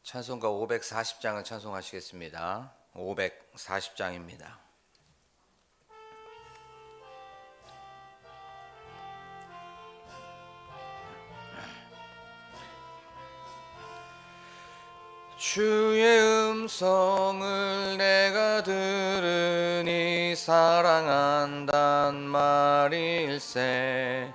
찬송가 540장을 찬송하시겠습니다. 540장입니다. 주의 음성을 내가 들으니 사랑한단 말일세.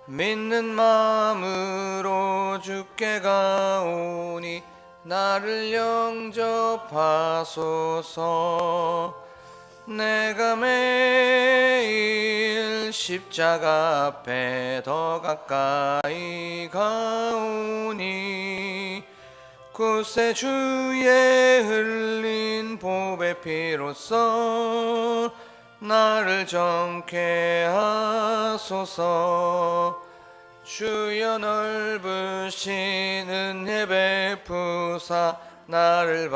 믿는 마음으로 주께 가오니 나를 영접하소서. 내가 매일 십자가 앞에 더 가까이 가오니 굳세 주의 흘린 보배 피로써 나를 정케 하소서. 주여 넓으신 은혜 베푸사 나를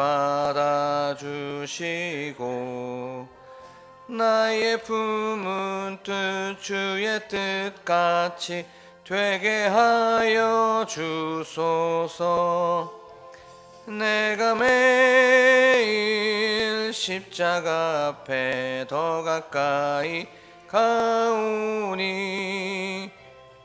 받아주시고 나의 품은 뜻 주의 뜻같이 되게 하여 주소서. 내가 매일 십자가 앞에 더 가까이 가오니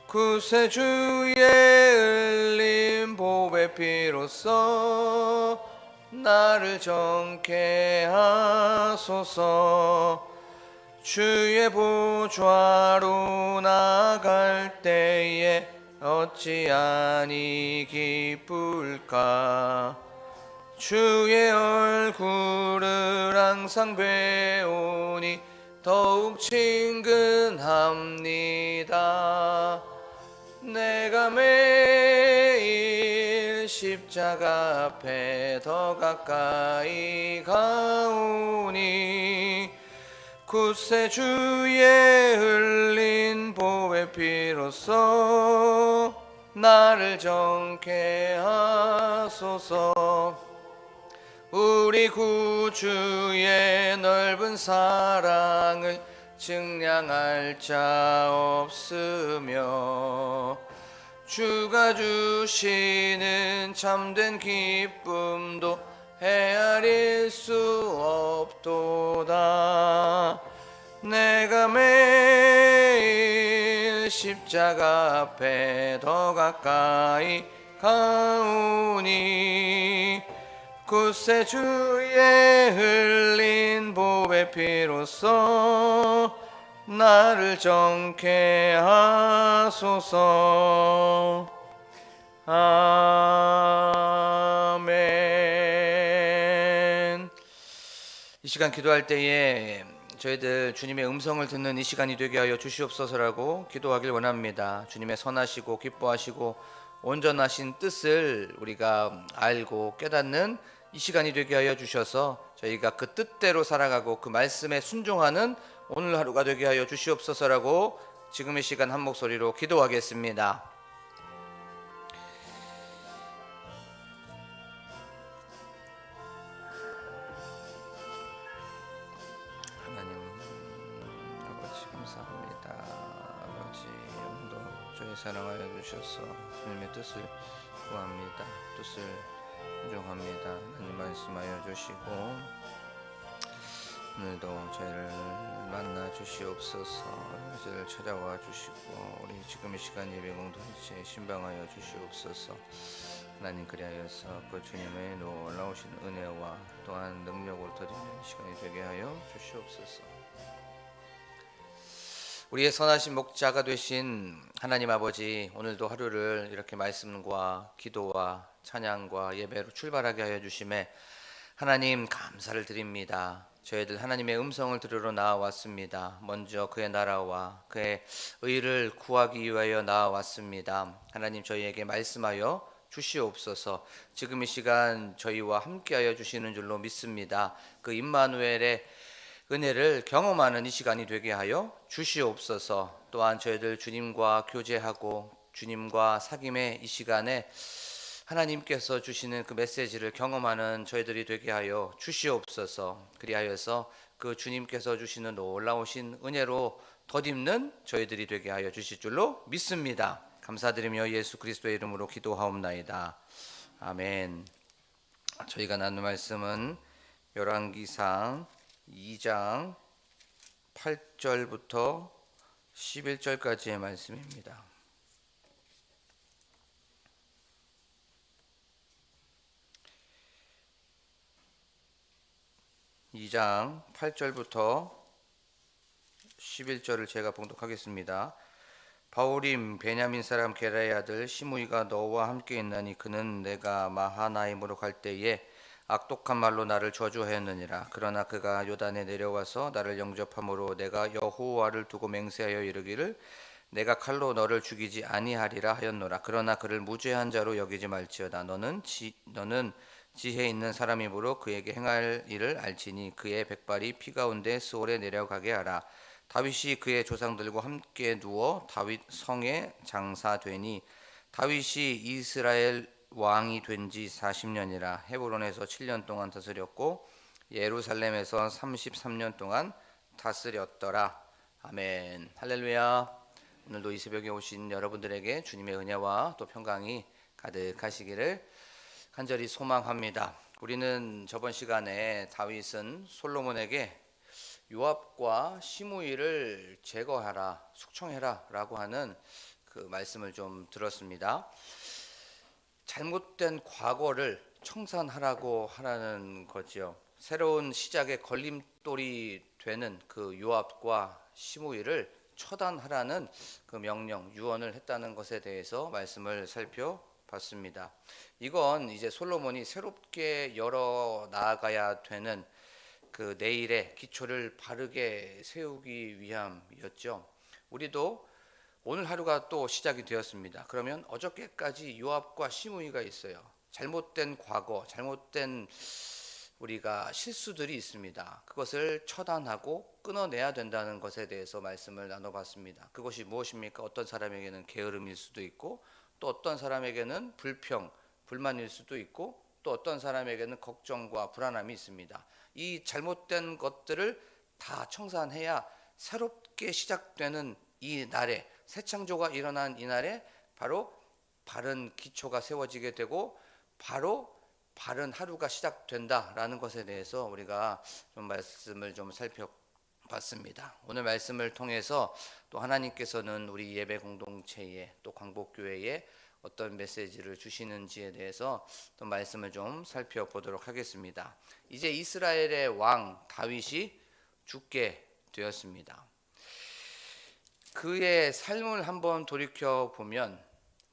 굳세 주의 흘린 보배 피로써 나를 정케 하소서. 주의 보좌로 나갈 때에 어찌하니 기쁠까. 주의 얼굴을 항상 배우니 더욱 친근합니다. 내가 매일 십자가 앞에 더 가까이 가오니 굳세 주의 흘린 보배 피로써 나를 정케 하소서. 우리 구주의 넓은 사랑을 증량할 자 없으며 주가 주시는 참된 기쁨도 헤아릴 수 없도다. 내가 매일 십자가 앞에 더 가까이 가오니 굳세 주의 흘린 보배 피로써 나를 정케 하소서. 아멘. 이 시간 기도할 때에 저희들 주님의 음성을 듣는 이 시간이 되게 하여 주시옵소서라고 기도하길 원합니다. 주님의 선하시고 기뻐하시고 온전하신 뜻을 우리가 알고 깨닫는 이 시간이 되게 하여 주셔서 저희가 그 뜻대로 살아가고 그 말씀에 순종하는 오늘 하루가 되게 하여 주시옵소서라고 지금 이 시간 한 목소리로 기도하겠습니다. 하나님 아버지 감사합니다. 아버지 오늘도 저희 사랑하여 주셔서 주님의 뜻을 구합니다. 뜻을 순종합니다. 하나님 말씀하여 주시고 오늘도 저희를 만나 주시옵소서. 저희를 찾아와 주시고 우리 지금 이 시간 예배 공동체 신방하여 주시옵소서. 하나님 그리하여서 그 주님의 놀라우신 은혜와 또한 능력을 드리는 시간이 되게 하여 주시옵소서. 우리의 선하신 목자가 되신 하나님 아버지, 오늘도 하루를 이렇게 말씀과 기도와 찬양과 예배로 출발하게 하여 주심에 하나님 감사를 드립니다. 저희들 하나님의 음성을 들으러 나와왔습니다. 먼저 그의 나라와 그의 의를 구하기 위하여 나와왔습니다. 하나님 저희에게 말씀하여 주시옵소서. 지금 이 시간 저희와 함께하여 주시는 줄로 믿습니다. 그 임마누엘의 은혜를 경험하는 이 시간이 되게 하여 주시옵소서. 또한 저희들 주님과 교제하고 주님과 사귐의 이 시간에 하나님께서 주시는 그 메시지를 경험하는 저희들이 되게 하여 주시옵소서. 그리하여서 그 주님께서 주시는 놀라우신 은혜로 덧입는 저희들이 되게 하여 주실 줄로 믿습니다. 감사드리며 예수 그리스도의 이름으로 기도하옵나이다. 아멘. 저희가 나눈 말씀은 열왕기상 2장 8절부터 11절까지의 말씀입니다. 2장 8절부터 11절을 제가 봉독하겠습니다. 바울임 베냐민 사람 게라의 아들 시므이가 너와 함께 있나니 그는 내가 마하나임으로 갈 때에 악독한 말로 나를 저주하였느니라. 그러나 그가 요단에 내려와서 나를 영접함으로 내가 여호와를 두고 맹세하여 이르기를 내가 칼로 너를 죽이지 아니하리라 하였노라. 그러나 그를 무죄한 자로 여기지 말지어다. 너는 지혜 있는 사람이므로 그에게 행할 일을 알지니 그의 백발이 피 가운데 스올에 내려가게 하라. 다윗이 그의 조상들과 함께 누워 다윗 성에 장사되니 다윗이 이스라엘 왕이 된 지 40년이라. 헤브론에서 7년 동안 다스렸고 예루살렘에서 33년 동안 다스렸더라. 아멘. 할렐루야. 오늘도 이 새벽에 오신 여러분들에게 주님의 은혜와 또 평강이 가득하시기를 간절히 소망합니다. 우리는 저번 시간에 다윗은 솔로몬에게 요압과 시므이를 제거하라, 숙청해라 라고 하는 그 말씀을 좀 들었습니다. 잘못된 과거를 청산하라고 하라는 거죠. 새로운 시작의 걸림돌이 되는 그 요압과 시므이를 처단하라는 그 명령, 유언을 했다는 것에 대해서 말씀을 살펴봤습니다. 이건 이제 솔로몬이 새롭게 열어 나아가야 되는 그 내일의 기초를 바르게 세우기 위함이었죠. 우리도 오늘 하루가 또 시작이 되었습니다. 그러면 어저께까지 요압과 시므이가 있어요. 잘못된 과거, 잘못된 우리가 실수들이 있습니다. 그것을 처단하고 끊어내야 된다는 것에 대해서 말씀을 나눠봤습니다. 그것이 무엇입니까? 어떤 사람에게는 게으름일 수도 있고 또 어떤 사람에게는 불만일 수도 있고 또 어떤 사람에게는 걱정과 불안함이 있습니다. 이 잘못된 것들을 다 청산해야 새롭게 시작되는 이 날에, 새 창조가 일어난 이 날에 바로 바른 기초가 세워지게 되고 바로 바른 하루가 시작된다라는 것에 대해서 우리가 좀 말씀을 좀 살펴봤습니다. 오늘 말씀을 통해서 또 하나님께서는 우리 예배 공동체에 또 광복교회에 어떤 메시지를 주시는지에 대해서 또 말씀을 좀 살펴보도록 하겠습니다. 이제 이스라엘의 왕 다윗이 죽게 되었습니다. 그의 삶을 한번 돌이켜 보면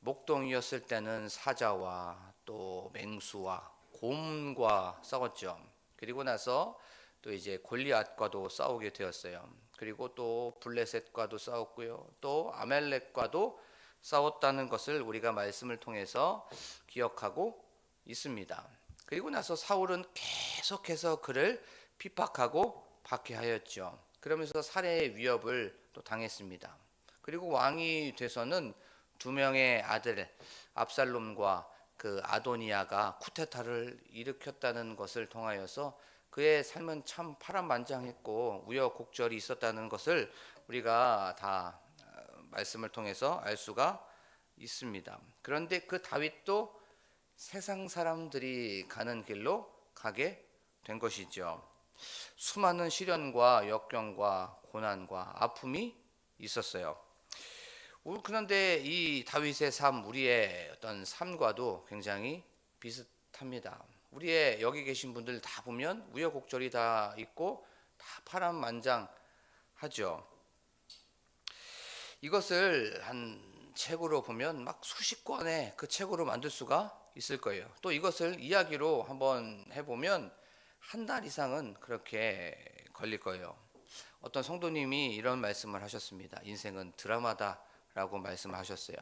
목동이었을 때는 사자와 또 맹수와 곰과 싸웠죠. 그리고 나서 또 이제 골리앗과도 싸우게 되었어요. 그리고 또 블레셋과도 싸웠고요. 또 아멜렉과도 싸웠다는 것을 우리가 말씀을 통해서 기억하고 있습니다. 그리고 나서 사울은 계속해서 그를 핍박하고 박해하였죠. 그러면서 살해의 위협을 또 당했습니다. 그리고 왕이 돼서는 두 명의 아들 압살롬과 그 아도니아가 쿠데타를 일으켰다는 것을 통하여서 그의 삶은 참 파란만장했고 우여곡절이 있었다는 것을 우리가 다 말씀을 통해서 알 수가 있습니다. 그런데 그 다윗도 세상 사람들이 가는 길로 가게 된 것이죠. 수많은 시련과 역경과 고난과 아픔이 있었어요. 그런데 이 다윗의 삶, 우리의 어떤 삶과도 굉장히 비슷합니다. 우리의 여기 계신 분들 다 보면 우여곡절이 다 있고 다 파란만장하죠. 이것을 한 책으로 보면 막 수십 권의 그 책으로 만들 수가 있을 거예요. 또 이것을 이야기로 한번 해보면 한 달 이상은 그렇게 걸릴 거예요. 어떤 성도님이 이런 말씀을 하셨습니다. 인생은 드라마다라고 말씀하셨어요.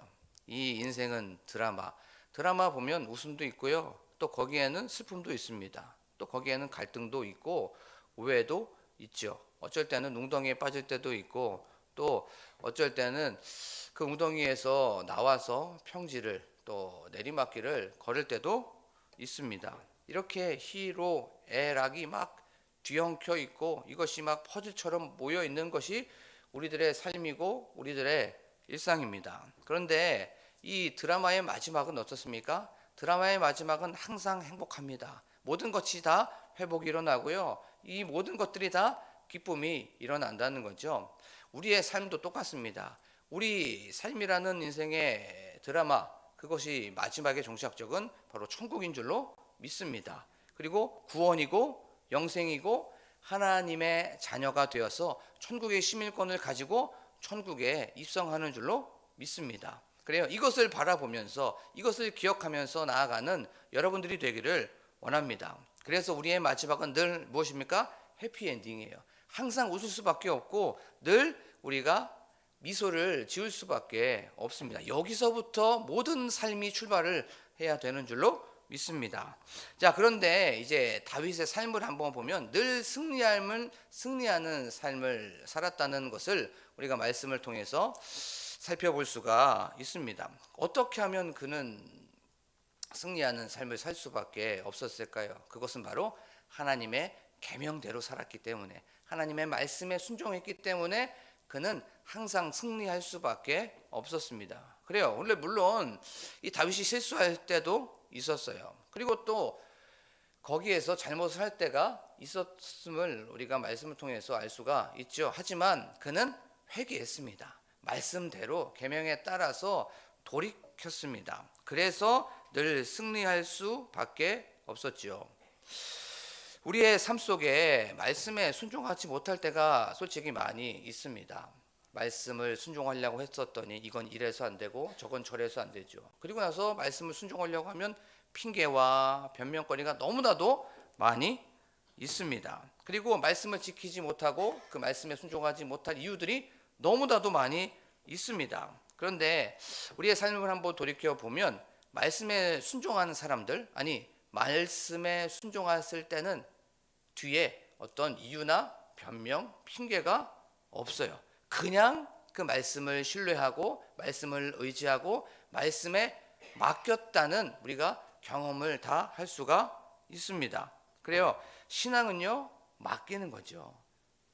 이 인생은 드라마 보면 웃음도 있고요. 또 거기에는 슬픔도 있습니다. 또 거기에는 갈등도 있고 오해도 있죠. 어쩔 때는 웅덩이에 빠질 때도 있고 또 어쩔 때는 그 웅덩이에서 나와서 평지를 또 내리막길을 걸을 때도 있습니다. 이렇게 희로애락이 막 뒤엉켜 있고 이것이 막 퍼즐처럼 모여 있는 것이 우리들의 삶이고 우리들의 일상입니다. 그런데 이 드라마의 마지막은 어떻습니까? 드라마의 마지막은 항상 행복합니다. 모든 것이 다 회복이 일어나고요. 이 모든 것들이 다 기쁨이 일어난다는 거죠. 우리의 삶도 똑같습니다. 우리 삶이라는 인생의 드라마, 그것이 마지막에 종착적은 바로 천국인 줄로 믿습니다. 그리고 구원이고 영생이고 하나님의 자녀가 되어서 천국의 시민권을 가지고 천국에 입성하는 줄로 믿습니다. 그래요. 이것을 바라보면서 이것을 기억하면서 나아가는 여러분들이 되기를 원합니다. 그래서 우리의 마지막은 늘 무엇입니까? 해피엔딩이에요. 항상 웃을 수밖에 없고 늘 우리가 미소를 지을 수밖에 없습니다. 여기서부터 모든 삶이 출발을 해야 되는 줄로 믿습니다. 자, 그런데 이제 다윗의 삶을 한번 보면 늘 승리하는 삶을 살았다는 것을 우리가 말씀을 통해서 살펴볼 수가 있습니다. 어떻게 하면 그는 승리하는 삶을 살 수밖에 없었을까요? 그것은 바로 하나님의 계명대로 살았기 때문에, 하나님의 말씀에 순종했기 때문에 그는 항상 승리할 수밖에 없었습니다. 그래요. 원래 물론 이 다윗이 실수할 때도 있었어요. 그리고 또 거기에서 잘못을 할 때가 있었음을 우리가 말씀을 통해서 알 수가 있죠. 하지만 그는 회개했습니다. 말씀대로 계명에 따라서 돌이켰습니다. 그래서 늘 승리할 수밖에 없었죠. 우리의 삶 속에 말씀에 순종하지 못할 때가 솔직히 많이 있습니다. 말씀을 순종하려고 했었더니 이건 이래서 안 되고 저건 저래서 안 되죠. 그리고 나서 말씀을 순종하려고 하면 핑계와 변명거리가 너무나도 많이 있습니다. 그리고 말씀을 지키지 못하고 그 말씀에 순종하지 못할 이유들이 너무나도 많이 있습니다. 그런데 우리의 삶을 한번 돌이켜 보면 말씀에 순종하는 사람들, 아니 말씀에 순종했을 때는 뒤에 어떤 이유나 변명, 핑계가 없어요. 그냥 그 말씀을 신뢰하고 말씀을 의지하고 말씀에 맡겼다는 우리가 경험을 다 할 수가 있습니다. 그래요. 신앙은요, 맡기는 거죠.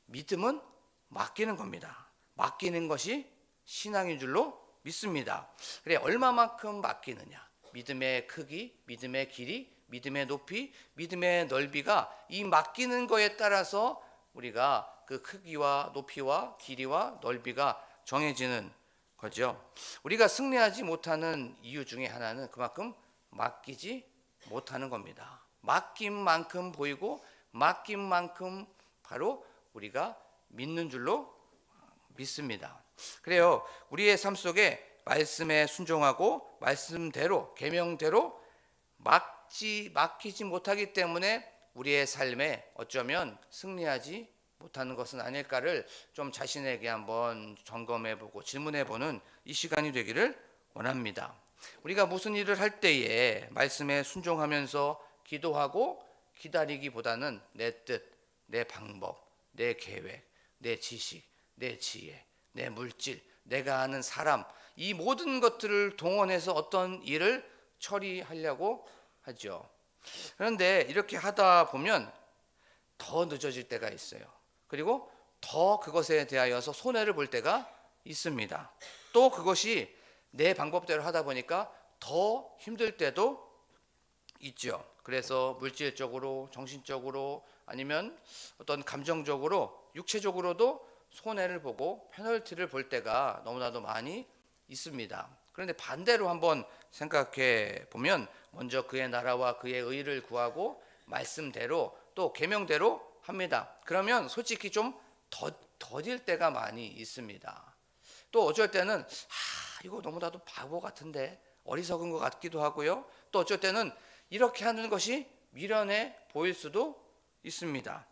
믿음은 맡기는 겁니다. 맡기는 것이 신앙인 줄로 믿습니다. 그래, 얼마만큼 맡기느냐? 믿음의 크기, 믿음의 길이, 믿음의 높이, 믿음의 넓이가 이 맡기는 거에 따라서 우리가 그 크기와 높이와 길이와 넓이가 정해지는 거죠. 우리가 승리하지 못하는 이유 중에 하나는 그만큼 맡기지 못하는 겁니다. 맡긴 만큼 보이고 맡긴 만큼 바로 우리가 믿는 줄로 믿습니다. 그래요. 우리의 삶 속에 말씀에 순종하고 말씀대로 계명대로 맡기지 못하기 때문에 우리의 삶에 어쩌면 승리하지 못하는 것은 아닐까를 좀 자신에게 한번 점검해보고 질문해보는 이 시간이 되기를 원합니다. 우리가 무슨 일을 할 때에 말씀에 순종하면서 기도하고 기다리기보다는 내 뜻, 내 방법, 내 계획, 내 지식, 내 지혜, 내 물질, 내가 아는 사람, 이 모든 것들을 동원해서 어떤 일을 처리하려고 하죠. 그런데 이렇게 하다 보면 더 늦어질 때가 있어요. 그리고 더 그것에 대하여서 손해를 볼 때가 있습니다. 또 그것이 내 방법대로 하다 보니까 더 힘들 때도 있죠. 그래서 물질적으로, 정신적으로, 아니면 어떤 감정적으로, 육체적으로도 손해를 보고 페널티를 볼 때가 너무나도 많이 있습니다. 그런데 반대로 한번 생각해 보면 먼저 그의 나라와 그의 의를 구하고 말씀대로 또 계명대로 합니다. 그러면 솔직히 좀 더딜 때가 많이 있습니다. 또 어쩔 때는 이거 너무나도 바보 같은데, 어리석은 것 같기도 하고요. 또 어쩔 때는 이렇게 하는 것이 미련해 보일 수도 있습니다.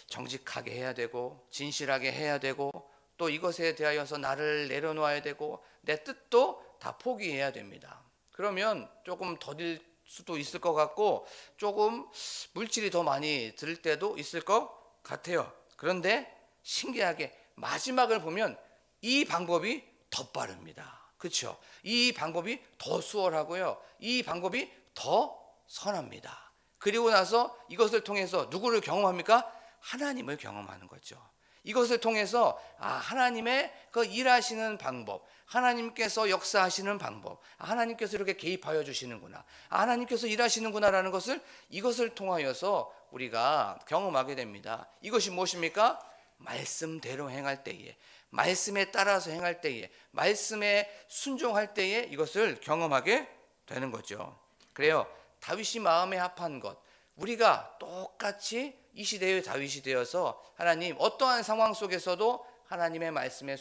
정직하게 해야 되고 진실하게 해야 되고 또 이것에 대하여서 나를 내려놓아야 되고 내 뜻도 다 포기해야 됩니다. 그러면 조금 더딜 수도 있을 것 같고 조금 물질이 더 많이 들 때도 있을 것 같아요. 그런데 신기하게 마지막을 보면 이 방법이 더 빠릅니다. 그렇죠? 이 방법이 더 수월하고요. 이 방법이 더 선합니다. 그리고 나서 이것을 통해서 누구를 경험합니까? 하나님을 경험하는 거죠. 이것을 통해서 하나님의 그 일하시는 방법, 하나님께서 역사하시는 방법, 하나님께서 이렇게 개입하여 주시는구나, 하나님께서 일하시는구나라는 것을 이것을 통하여서 우리가 경험하게 됩니다. 이것이 무엇입니까? 말씀대로 행할 때에, 말씀에 따라서 행할 때에, 말씀에 순종할 때에 이것을 경험하게 되는 거죠. 그래요. 다윗이 마음에 합한 것, 우리가 똑같이 이 시대의 다윗이 되어서 하나님 어떠한 상황 속에서도 하나님의 말씀에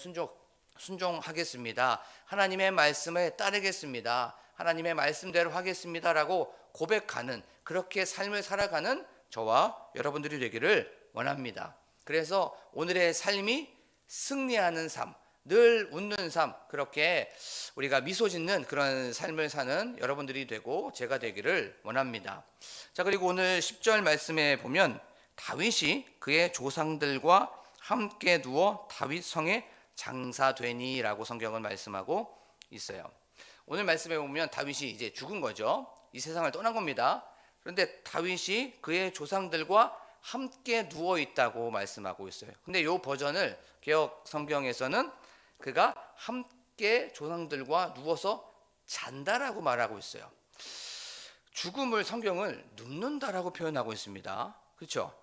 순종하겠습니다. 하나님의 말씀에 따르겠습니다. 하나님의 말씀대로 하겠습니다라고 고백하는, 그렇게 삶을 살아가는 저와 여러분들이 되기를 원합니다. 그래서 오늘의 삶이 승리하는 삶, 늘 웃는 삶, 그렇게 우리가 미소 짓는 그런 삶을 사는 여러분들이 되고 제가 되기를 원합니다. 자, 그리고 오늘 10절 말씀에 보면 다윗이 그의 조상들과 함께 누워 다윗 성에 장사되니 라고 성경은 말씀하고 있어요. 오늘 말씀에 보면 다윗이 이제 죽은 거죠. 이 세상을 떠난 겁니다. 그런데 다윗이 그의 조상들과 함께 누워 있다고 말씀하고 있어요. 근데 이 버전을 개역 성경에서는 그가 함께 조상들과 누워서 잔다라고 말하고 있어요. 죽음을 성경을 눕는다라고 표현하고 있습니다. 그렇죠?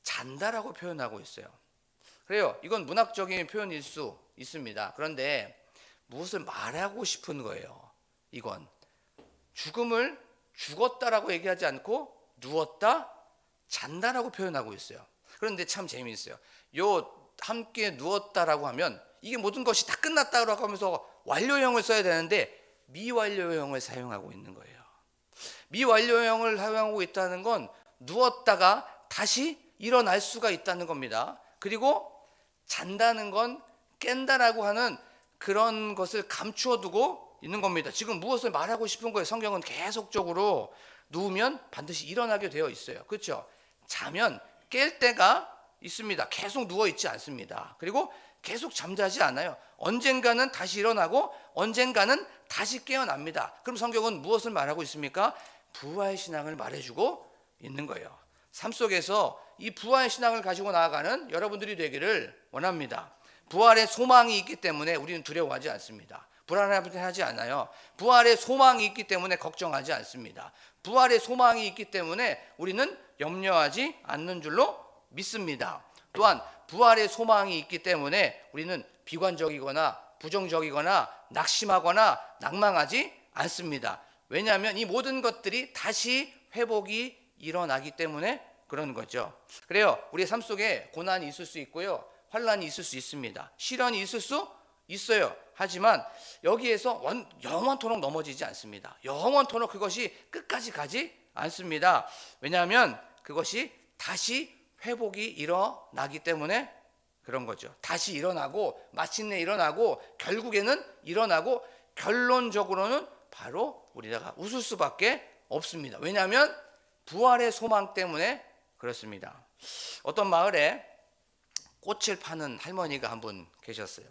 잔다라고 표현하고 있어요. 그래요. 이건 문학적인 표현일 수 있습니다. 그런데 무엇을 말하고 싶은 거예요. 이건 죽음을 죽었다라고 얘기하지 않고 누웠다, 잔다라고 표현하고 있어요. 그런데 참 재미있어요. 요 함께 누웠다라고 하면 이게 모든 것이 다 끝났다고 하면서 완료형을 써야 되는데 미완료형을 사용하고 있는 거예요. 미완료형을 사용하고 있다는 건 누웠다가 다시 일어날 수가 있다는 겁니다. 그리고 잔다는 건 깬다라고 하는 그런 것을 감추어 두고 있는 겁니다. 지금 무엇을 말하고 싶은 거예요? 성경은 계속적으로 누우면 반드시 일어나게 되어 있어요. 그렇죠? 자면 깰 때가 있습니다. 계속 누워 있지 않습니다. 그리고 계속 잠자지 않아요. 언젠가는 다시 일어나고 언젠가는 다시 깨어납니다. 그럼 성경은 무엇을 말하고 있습니까? 부활 신앙을 말해주고 있는 거예요. 삶 속에서 이 부활 신앙을 가지고 나아가는 여러분들이 되기를 원합니다. 부활의 소망이 있기 때문에 우리는 두려워하지 않습니다. 불안하지 않아요. 부활의 소망이 있기 때문에 걱정하지 않습니다. 부활의 소망이 있기 때문에 우리는 염려하지 않는 줄로 믿습니다. 또한 부활의 소망이 있기 때문에 우리는 비관적이거나 부정적이거나 낙심하거나 낭망하지 않습니다. 왜냐하면 이 모든 것들이 다시 회복이 일어나기 때문에 그런 거죠. 그래요. 우리의 삶 속에 고난이 있을 수 있고요, 환난이 있을 수 있습니다. 시련이 있을 수 있어요. 하지만 여기에서 영원토록 넘어지지 않습니다. 영원토록 그것이 끝까지 가지 않습니다. 왜냐하면 그것이 다시 회복이 일어나기 때문에 그런 거죠. 다시 일어나고 마침내 일어나고 결국에는 일어나고 결론적으로는 바로 우리가 웃을 수밖에 없습니다. 왜냐하면 부활의 소망 때문에 그렇습니다. 어떤 마을에 꽃을 파는 할머니가 한 분 계셨어요.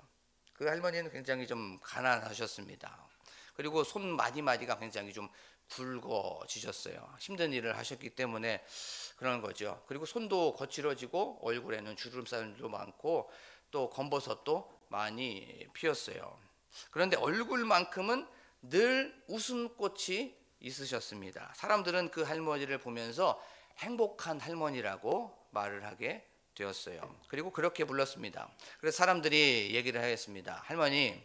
그 할머니는 굉장히 좀 가난하셨습니다. 그리고 손 마디마디가 굉장히 좀 굵어지셨어요. 힘든 일을 하셨기 때문에 그런 거죠. 그리고 손도 거칠어지고 얼굴에는 주름살도 많고 또 검버섯도 많이 피었어요. 그런데 얼굴만큼은 늘 웃음꽃이 있으셨습니다. 사람들은 그 할머니를 보면서 행복한 할머니라고 말을 하게 되었어요. 그리고 그렇게 불렀습니다. 그래서 사람들이 얘기를 하겠습니다. 할머니,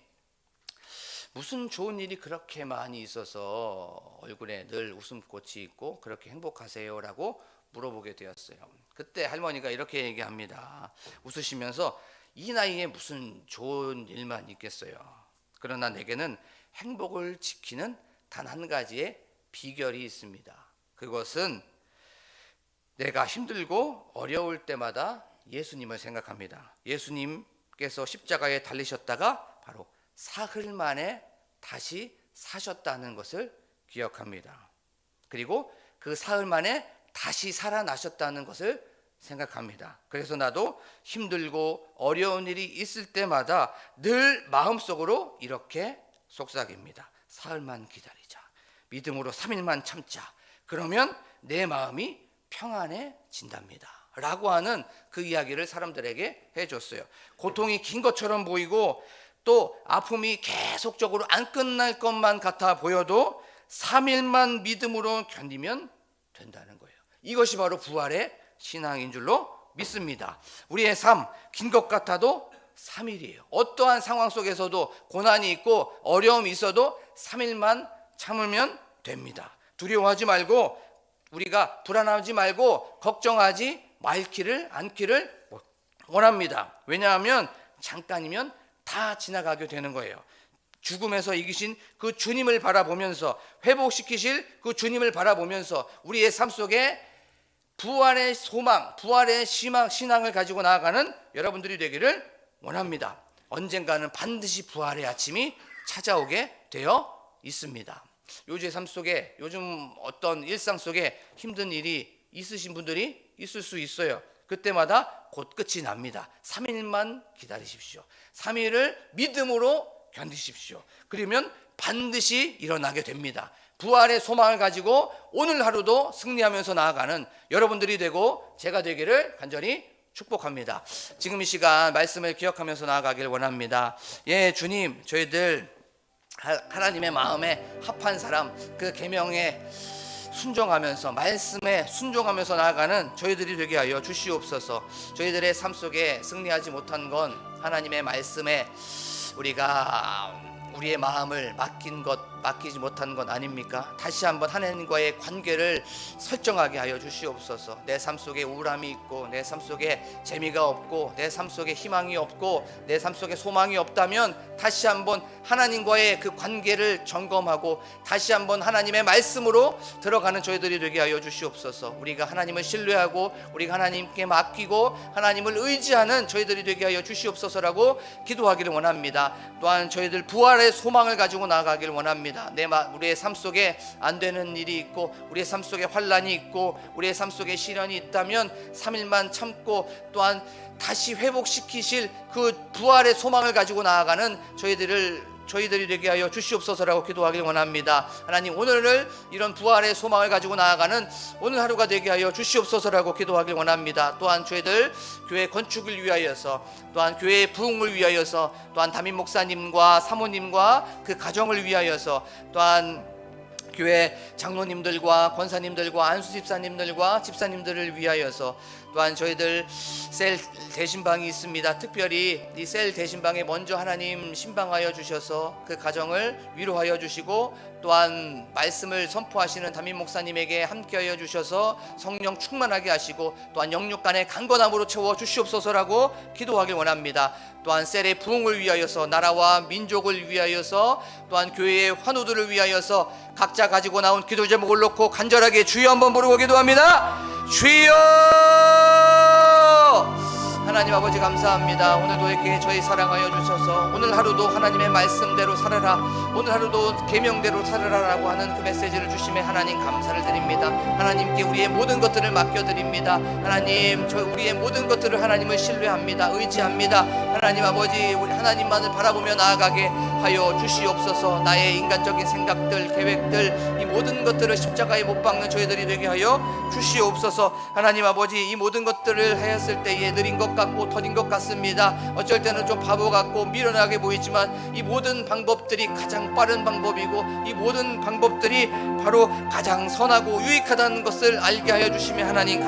무슨 좋은 일이 그렇게 많이 있어서 얼굴에 늘 웃음꽃이 있고 그렇게 행복하세요? 라고 물어보게 되었어요. 그때 할머니가 이렇게 얘기합니다. 웃으시면서 이 나이에 무슨 좋은 일만 있겠어요. 그러나 내게는 행복을 지키는 단 한 가지의 비결이 있습니다. 그것은 내가 힘들고 어려울 때마다 예수님을 생각합니다. 예수님께서 십자가에 달리셨다가 바로 사흘 만에 다시 사셨다는 것을 기억합니다. 그리고 그 사흘 만에 다시 살아나셨다는 것을 생각합니다. 그래서 나도 힘들고 어려운 일이 있을 때마다 늘 마음속으로 이렇게 속삭입니다. 사흘만 기다리자. 믿음으로 3일만 참자. 그러면 내 마음이 평안해진답니다. 라고 하는 그 이야기를 사람들에게 해줬어요. 고통이 긴 것처럼 보이고 또 아픔이 계속적으로 안 끝날 것만 같아 보여도 3일만 믿음으로 견디면 된다는 거예요. 이것이 바로 부활의 신앙인 줄로 믿습니다. 우리의 삶 긴 것 같아도 3일이에요. 어떠한 상황 속에서도 고난이 있고 어려움이 있어도 3일만 참으면 됩니다. 두려워하지 말고 우리가 불안하지 말고 걱정하지 않기를 원합니다. 왜냐하면 잠깐이면 다 지나가게 되는 거예요. 죽음에서 이기신 그 주님을 바라보면서 회복시키실 그 주님을 바라보면서 우리의 삶 속에 부활의 소망, 부활의 신앙을 가지고 나아가는 여러분들이 되기를 원합니다. 언젠가는 반드시 부활의 아침이 찾아오게 되어 있습니다. 요즘 삶 속에 요즘 어떤 일상 속에 힘든 일이 있으신 분들이 있을 수 있어요. 그때마다 곧 끝이 납니다. 3일만 기다리십시오. 3일을 믿음으로 견디십시오. 그러면 반드시 일어나게 됩니다. 부활의 소망을 가지고 오늘 하루도 승리하면서 나아가는 여러분들이 되고 제가 되기를 간절히 축복합니다. 지금 이 시간 말씀을 기억하면서 나아가길 원합니다. 예, 주님, 저희들 하나님의 마음에 합한 사람, 그 계명에 순종하면서 말씀에 순종하면서 나아가는 저희들이 되게 하여 주시옵소서. 저희들의 삶 속에 승리하지 못한 건 하나님의 말씀에 우리의 마음을 맡기지 못한 건 아닙니까? 다시 한번 하나님과의 관계를 설정하게 하여 주시옵소서. 내 삶 속에 우울함이 있고 내 삶 속에 재미가 없고 내 삶 속에 희망이 없고 내 삶 속에 소망이 없다면 다시 한번 하나님과의 그 관계를 점검하고 다시 한번 하나님의 말씀으로 들어가는 저희들이 되게 하여 주시옵소서. 우리가 하나님을 신뢰하고 우리가 하나님께 맡기고 하나님을 의지하는 저희들이 되게 하여 주시옵소서라고 기도하기를 원합니다. 또한 저희들 부활의 소망을 가지고 나아가기를 원합니다. 우리의 삶 속에 안 되는 일이 있고 우리의 삶 속에 환난이 있고 우리의 삶 속에 시련이 있다면 3일만 참고 또한 다시 회복시키실 그 부활의 소망을 가지고 나아가는 저희들이 되게 하여 주시옵소서라고 기도하길 원합니다. 하나님, 오늘을 이런 부활의 소망을 가지고 나아가는 오늘 하루가 되게 하여 주시옵소서라고 기도하길 원합니다. 또한 저희들 교회 건축을 위하여서 또한 교회의 부흥을 위하여서 또한 담임 목사님과 사모님과 그 가정을 위하여서 또한 교회 장로님들과 권사님들과 안수 집사님들과 집사님들을 위하여서 또한 저희들 셀 대신방이 있습니다. 특별히 이 셀 대신방에 먼저 하나님 신방하여 주셔서 그 가정을 위로하여 주시고 또한 말씀을 선포하시는 담임 목사님에게 함께하여 주셔서 성령 충만하게 하시고 또한 영육간의 강건함으로 채워 주시옵소서라고 기도하길 원합니다. 또한 셀의 부흥을 위하여서 나라와 민족을 위하여서 또한 교회의 환우들을 위하여서 각자 가지고 나온 기도 제목을 놓고 간절하게 주여 한번 부르고 기도합니다. 주여! 하나님 아버지 감사합니다. 오늘도 이렇게 저희 사랑하여 주셔서 오늘 하루도 하나님의 말씀대로 살아라, 오늘 하루도 계명대로 살아라라고 하는 그 메시지를 주심에 하나님 감사를 드립니다. 하나님께 우리의 모든 것들을 맡겨드립니다. 하나님, 우리의 모든 것들을 하나님을 신뢰합니다. 의지합니다. 하나님 아버지, 우리 하나님만을 바라보며 나아가게 하여 주시옵소서. 나의 인간적인 생각들, 계획들, 이 모든 것들을 십자가에 못 박는 저희들이 되게 하여 주시옵소서. 하나님 아버지, 이 모든 것들을 하였을 때에 느린 것 같고 더딘 것 같습니다. 어쩔 때는 좀 바보 같고 미련하게 보이지만 이 모든 방법들이 가장 빠른 방법이고 이 모든 방법들이 바로 가장 선하고 유익하다는 것을 알게 하여 주시며 하나님